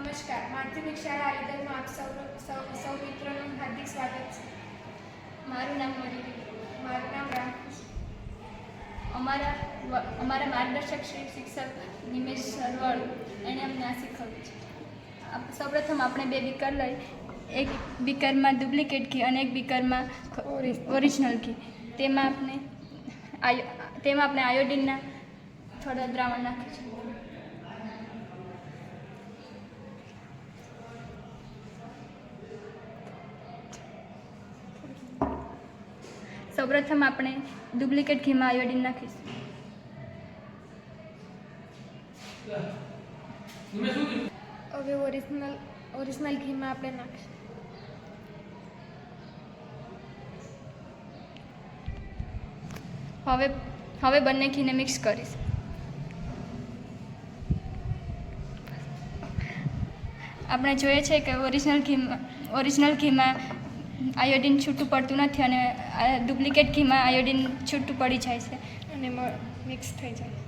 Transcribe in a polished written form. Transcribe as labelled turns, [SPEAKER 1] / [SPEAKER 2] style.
[SPEAKER 1] નમસ્કાર. માધ્યમિક શાળા આલીદરમાં આપ સૌ મિત્રોનું હાર્દિક સ્વાગત છે.
[SPEAKER 2] મારું નામ મરી.
[SPEAKER 1] મારું નામ રામ.
[SPEAKER 2] અમારા માર્ગદર્શક શ્રી શિક્ષક નિમેશ સરવાળુ એણે અમને આ શીખવ્યું છે. સૌપ્રથમ આપણે 2 બીકર લઈ, એક બીકરમાં ડુપ્લિકેટ ઘી અને એક બીકરમાં ઓરિજિનલ ઘી, તેમાં આપણે આયોડિનના થોડા દ્રાવણ નાખીશું. સૌપ્રથમ આપણે ડુપ્લિકેટ ઘીમાં આયોડિન નાખીશું.
[SPEAKER 1] હવે ઓરિજિનલ ઘીમાં આપણે નાખીશું.
[SPEAKER 2] હવે બંને ઘીને મિક્સ કરીશું. આપણે જોઈએ છે કે ઓરિજિનલ ઘીમાં આયોડિન છૂટું પડતું નથી અને ડુપ્લિકેટ ઘીમાં આયોડિન છૂટું પડી જાય છે
[SPEAKER 1] અને મિક્સ થઈ જાય.